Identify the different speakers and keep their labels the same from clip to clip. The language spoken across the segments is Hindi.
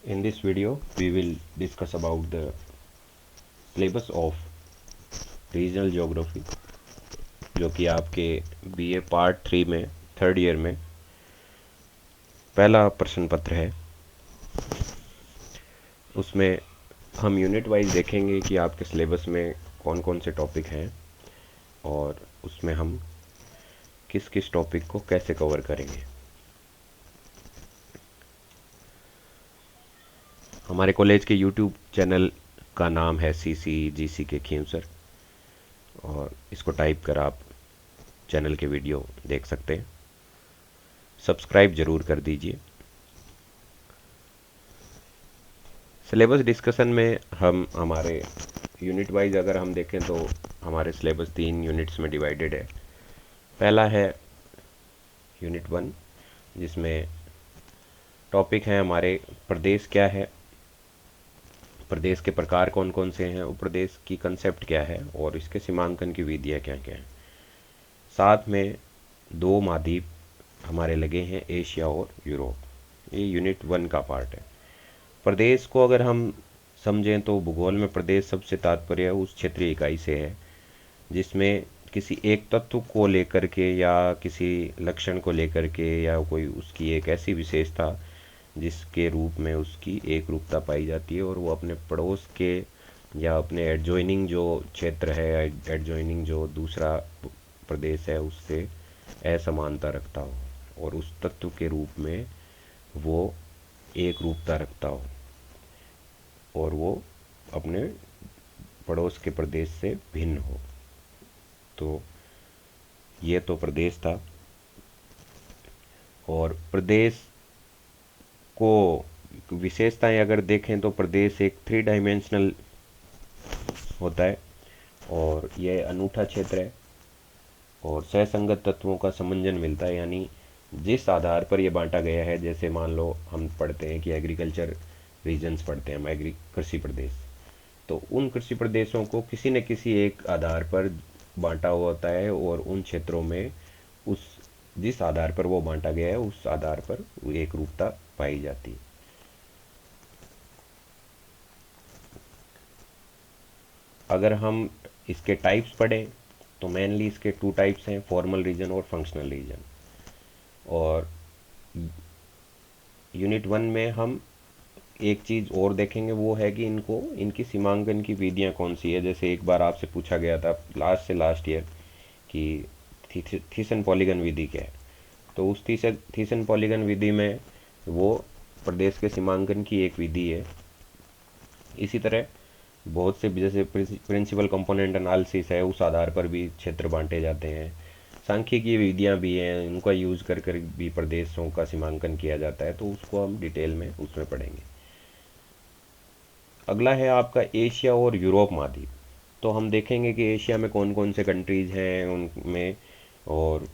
Speaker 1: In this video, we will discuss about the syllabus of regional geography, जो कि आपके बीए पार्ट 3 में थर्ड ईयर में पहला प्रश्न पत्र है। उसमें हम यूनिट वाइज देखेंगे कि आपके सिलेबस में कौन कौन से टॉपिक हैं और उसमें हम किस किस टॉपिक को कैसे कवर करेंगे। हमारे कॉलेज के यूट्यूब चैनल का नाम है CCGC के खींवसर, और इसको टाइप कर आप चैनल के वीडियो देख सकते हैं। सब्सक्राइब ज़रूर कर दीजिए। सिलेबस डिस्कशन में हम हमारे यूनिट वाइज अगर हम देखें तो हमारे सिलेबस 3 यूनिट्स में डिवाइडेड है। पहला है यूनिट 1, जिसमें टॉपिक है हमारे प्रदेश क्या है, प्रदेश के प्रकार कौन कौन से हैं, उपप्रदेश की कंसेप्ट क्या है और इसके सीमांकन की विधियाँ क्या क्या हैं। साथ में 2 महाद्वीप हमारे लगे हैं, एशिया और यूरोप। ये यूनिट 1 का पार्ट है। प्रदेश को अगर हम समझें तो भूगोल में प्रदेश सबसे तात्पर्य उस क्षेत्रीय इकाई से है जिसमें किसी एक तत्व को लेकर के या किसी लक्षण को लेकर के या कोई उसकी एक ऐसी विशेषता जिसके रूप में उसकी एक रूपता पाई जाती है और वो अपने पड़ोस के या अपने एडजॉइनिंग जो क्षेत्र है, एडजॉइनिंग जो दूसरा प्रदेश है उससे असमानता रखता हो और उस तत्व के रूप में वो एक रूपता रखता हो और वो अपने पड़ोस के प्रदेश से भिन्न हो। तो ये तो प्रदेश था। और प्रदेश को विशेषताएं अगर देखें तो प्रदेश एक 3 डायमेंशनल होता है और यह अनूठा क्षेत्र है और सहसंगत तत्वों का समंजन मिलता है, यानी जिस आधार पर यह बांटा गया है। जैसे मान लो हम पढ़ते हैं कि एग्रीकल्चर रीजन्स पढ़ते हैं हम, कृषि प्रदेश, तो उन कृषि प्रदेशों को किसी न किसी एक आधार पर बांटा हुआ होता है और उन क्षेत्रों में उस जिस आधार पर वो बांटा गया है उस आधार पर एक रूपता पाई जाती है। अगर हम इसके टाइप्स पढ़ें तो मेनली इसके 2 टाइप्स हैं, फॉर्मल रीजन और फंक्शनल रीजन। और यूनिट 1 में हम एक चीज़ और देखेंगे, वो है कि इनकी सीमांकन की विधियाँ कौन सी है। जैसे एक बार आपसे पूछा गया था लास्ट ईयर कि थीसन पॉलीगन विधि क्या है, तो उस थीसन पॉलीगन विधि में वो प्रदेश के सीमांकन की एक विधि है। इसी तरह बहुत से जैसे प्रिंसिपल कंपोनेंट एनालिसिस है, उस आधार पर भी क्षेत्र बांटे जाते हैं। सांख्यिकीय विधियाँ भी हैं, उनका यूज़ कर कर भी प्रदेशों का सीमांकन किया जाता है, तो उसको हम डिटेल में उसमें पढ़ेंगे। अगला है आपका एशिया और यूरोप महाद्वीप। तो हम देखेंगे कि एशिया में कौन कौन से कंट्रीज़ हैं उनमें, और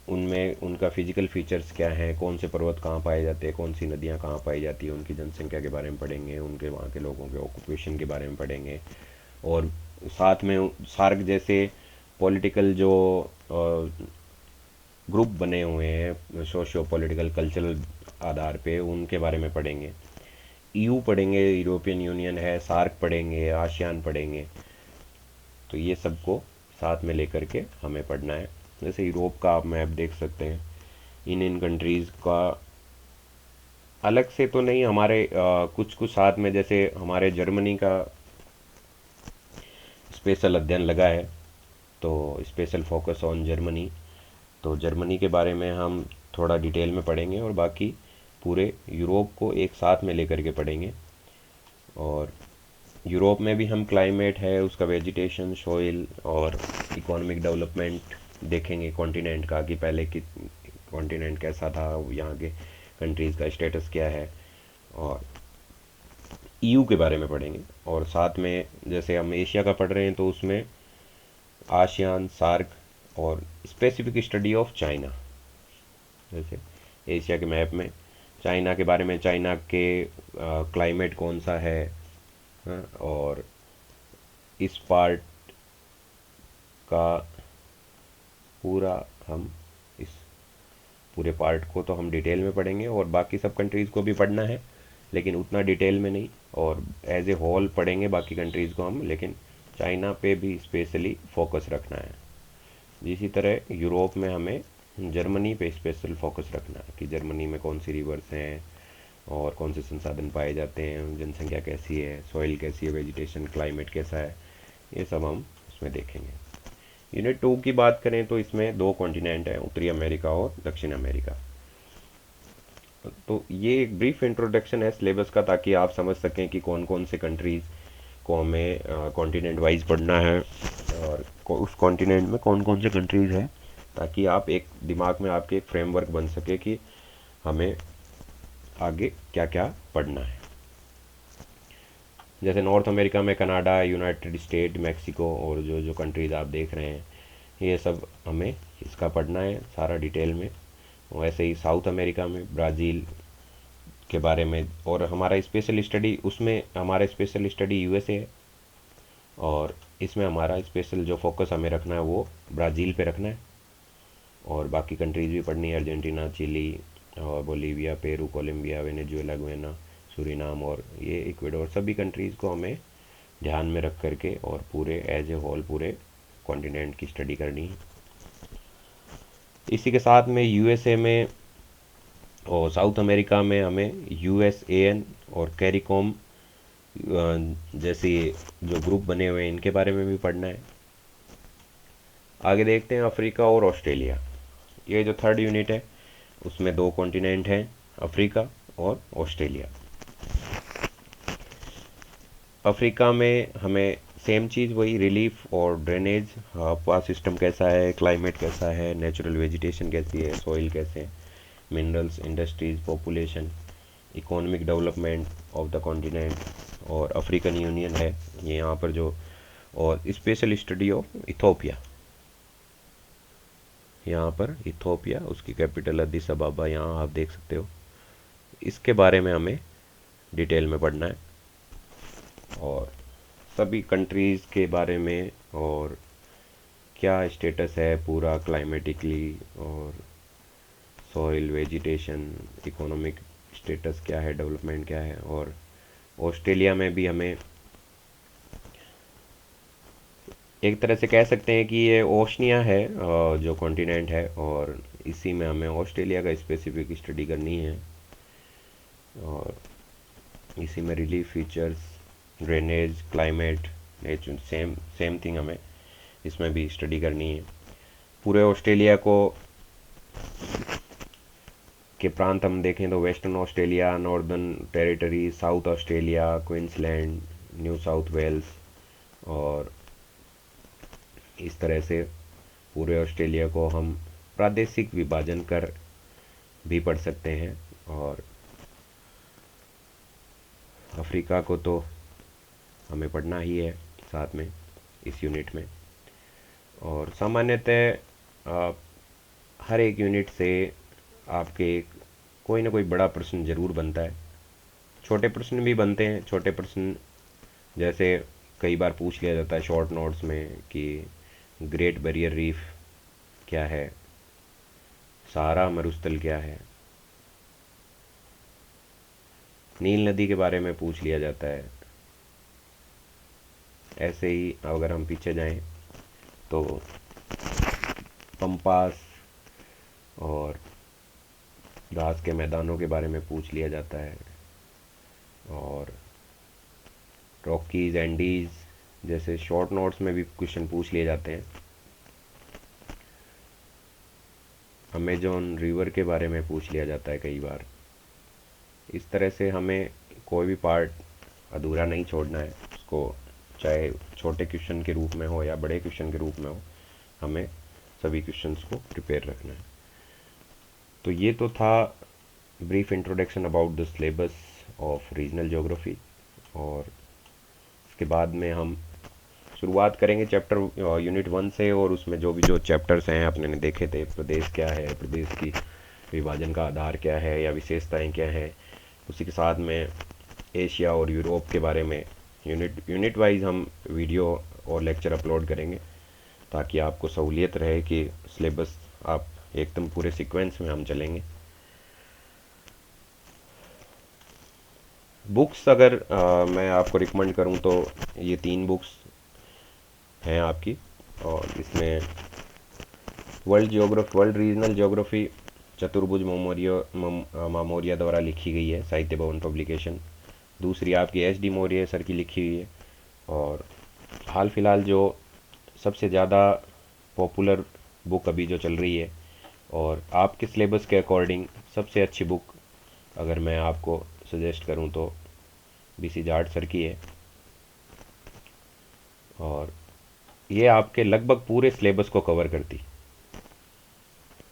Speaker 1: उनमें उनका फिजिकल फीचर्स क्या हैं, कौन से पर्वत कहाँ पाए जाते हैं, कौन सी नदियाँ कहाँ पाई जाती हैं, उनकी जनसंख्या के बारे में पढ़ेंगे, उनके वहाँ के लोगों के ऑक्यूपेशन के बारे में पढ़ेंगे। और साथ में सार्क जैसे पॉलिटिकल जो ग्रुप बने हुए हैं सोशियो पॉलिटिकल कल्चरल आधार पे, उनके बारे में पढ़ेंगे। EU पढ़ेंगे, यूरोपियन यूनियन है, सार्क पढ़ेंगे, आसियान पढ़ेंगे। तो ये सबको साथ में लेकर के हमें पढ़ना है। जैसे यूरोप का आप मैप देख सकते हैं, इन कंट्रीज़ का अलग से तो नहीं, हमारे कुछ कुछ साथ में, जैसे हमारे जर्मनी का स्पेशल अध्ययन लगा है, तो स्पेशल फोकस ऑन जर्मनी। तो जर्मनी के बारे में हम थोड़ा डिटेल में पढ़ेंगे और बाकी पूरे यूरोप को एक साथ में लेकर के पढ़ेंगे। और यूरोप में भी हम क्लाइमेट है, उसका वेजिटेशन, सॉइल और इकोनॉमिक डेवलपमेंट देखेंगे कॉन्टिनेंट का, कि पहले कि कॉन्टिनेंट कैसा था, यहाँ के कंट्रीज़ का स्टेटस क्या है। और EU के बारे में पढ़ेंगे। और साथ में जैसे हम एशिया का पढ़ रहे हैं तो उसमें आसियान, सार्क और स्पेसिफिक स्टडी ऑफ चाइना। जैसे एशिया के मैप में चाइना के बारे में, चाइना के क्लाइमेट कौन सा है, हाँ, और इस पार्ट का पूरा हम इस पूरे पार्ट को तो हम डिटेल में पढ़ेंगे और बाकी सब कंट्रीज़ को भी पढ़ना है। लेकिन उतना डिटेल में नहीं, और एज ए होल पढ़ेंगे बाकी कंट्रीज़ को हम, लेकिन चाइना पे भी स्पेशली फोकस रखना है। इसी तरह यूरोप में हमें जर्मनी पे स्पेशल फोकस रखना है कि जर्मनी में कौन सी रिवर्स हैं और कौन से संसाधन पाए जाते हैं, जनसंख्या कैसी है, सॉइल कैसी है, वेजिटेशन क्लाइमेट कैसा है, ये सब हम इसमें देखेंगे। यूनिट 2 की बात करें तो इसमें 2 कॉन्टिनेंट हैं, उत्तरी अमेरिका और दक्षिण अमेरिका। तो ये एक ब्रीफ इंट्रोडक्शन है सिलेबस का, ताकि आप समझ सकें कि कौन कौन से कंट्रीज़ को हमें कॉन्टिनेंट वाइज पढ़ना है और उस कॉन्टिनेंट में कौन कौन से कंट्रीज़ हैं, ताकि आप एक दिमाग में आपके एक फ्रेमवर्क बन सके कि हमें आगे क्या क्या पढ़ना है। जैसे नॉर्थ अमेरिका में कनाडा, यूनाइटेड स्टेट, मैक्सिको और जो जो कंट्रीज़ आप देख रहे हैं, ये सब हमें इसका पढ़ना है सारा डिटेल में। वैसे ही साउथ अमेरिका में ब्राज़ील के बारे में, और हमारा स्पेशल स्टडी, उसमें हमारा स्पेशल स्टडी यूएसए है, और इसमें हमारा स्पेशल जो फोकस हमें रखना है वो ब्राज़ील पे रखना है। और बाकी कंट्रीज़ भी पढ़नी है, अर्जेंटीना, चिली और Bolivia, Peru, Colombia, Venezuela, Guyana, Suriname और ये इक्वेडोर, सभी कंट्रीज़ को हमें ध्यान में रख करके और पूरे एज ए होल पूरे कॉन्टिनेंट की स्टडी करनी है। इसी के साथ में यूएसए में और साउथ अमेरिका में हमें यूएसएएन और कैरिकॉम जैसे जो ग्रुप बने हुए हैं इनके बारे में भी पढ़ना है। आगे देखते हैं अफ्रीका और ऑस्ट्रेलिया। ये जो थर्ड यूनिट है उसमें 2 कॉन्टिनेंट हैं, अफ्रीका और ऑस्ट्रेलिया। अफ्रीका में हमें सेम चीज़ वही, रिलीफ और ड्रेनेज, हवा सिस्टम कैसा है, क्लाइमेट कैसा है, नेचुरल वेजिटेशन कैसी है, सॉइल कैसे है, minerals, industries, population, economic development of the continent, और अफ्रीकन यूनियन है ये यहाँ पर जो, और स्पेशल स्टडी ऑफ इथोपिया। यहाँ पर इथोपिया, उसकी कैपिटल अदिस अबाबा यहाँ आप देख सकते हो। इसके बारे में हमें डिटेल में पढ़ना है, और सभी कंट्रीज़ के बारे में, और क्या स्टेटस है पूरा क्लाइमेटिकली, और सॉइल, वेजिटेशन, इकोनॉमिक स्टेटस क्या है, डेवलपमेंट क्या है। और ऑस्ट्रेलिया में भी हमें एक तरह से कह सकते हैं कि ये ओशनिया है जो कॉन्टिनेंट है, और इसी में हमें ऑस्ट्रेलिया का स्पेसिफिक स्टडी करनी है, और इसी में relief features, drainage, climate, nature, same same thing हमें इसमें भी स्टडी करनी है। पूरे ऑस्ट्रेलिया को के प्रांत हम देखें तो Western Australia, Northern Territory, South Australia, Queensland, New South Wales, और इस तरह से पूरे ऑस्ट्रेलिया को हम प्रादेशिक विभाजन कर भी पढ़ सकते हैं। और अफ्रीका को तो हमें पढ़ना ही है साथ में इस यूनिट में। और सामान्यतः हर एक यूनिट से आपके कोई ना कोई बड़ा प्रश्न ज़रूर बनता है, छोटे प्रश्न भी बनते हैं। छोटे प्रश्न जैसे कई बार पूछ लिया जाता है शॉर्ट नोट्स में कि ग्रेट बैरियर रीफ क्या है, सहारा मरुस्थल क्या है, नील नदी के बारे में पूछ लिया जाता है। ऐसे ही अगर हम पीछे जाएं तो पंपास और घास के मैदानों के बारे में पूछ लिया जाता है, और रॉकीज, एंडीज जैसे शॉर्ट नोट्स में भी क्वेश्चन पूछ लिए जाते हैं। अमेजोन रिवर के बारे में पूछ लिया जाता है कई बार। इस तरह से हमें कोई भी पार्ट अधूरा नहीं छोड़ना है, उसको चाहे छोटे क्वेश्चन के रूप में हो या बड़े क्वेश्चन के रूप में हो, हमें सभी क्वेश्चंस को प्रिपेयर रखना है। तो ये तो था brief introduction about the syllabus of regional geography. और इसके बाद में हम शुरुआत करेंगे चैप्टर यूनिट 1 से, और उसमें जो चैप्टर्स हैं अपने ने देखे थे, प्रदेश क्या है, प्रदेश की विभाजन का आधार क्या है या विशेषताएं क्या है, उसी के साथ में एशिया और यूरोप के बारे में यूनिट वाइज हम वीडियो और लेक्चर अपलोड करेंगे, ताकि आपको सहूलियत रहे कि सिलेबस आप एकदम पूरे सीक्वेंस में हम चलेंगे। बुक्स अगर मैं आपको रिकमेंड करूं तो ये 3 बुक्स हैं आपकी, और इसमें वर्ल्ड रीजनल ज्योग्राफी चतुर्भुज मामोरिया द्वारा लिखी गई है, साहित्य भवन पब्लिकेशन। दूसरी आपकी एच डी मौर्य सर की लिखी हुई है। और हाल फिलहाल जो सबसे ज़्यादा पॉपुलर बुक अभी जो चल रही है और आपके सिलेबस के अकॉर्डिंग सबसे अच्छी बुक अगर मैं आपको सजेस्ट करूं तो बीसी जाट सर की है। और ये आपके लगभग पूरे सिलेबस को कवर करती,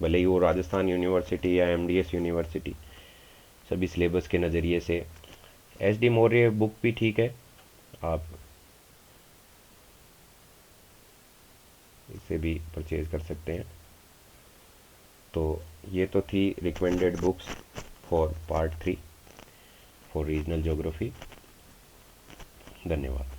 Speaker 1: भले ही वो राजस्थान यूनिवर्सिटी या एमडीएस यूनिवर्सिटी, सभी सिलेबस के नज़रिए से एच डी मौर्य बुक भी ठीक है, आप इसे भी परचेज कर सकते हैं। तो ये तो थी recommended books for part 3 for regional geography. धन्यवाद।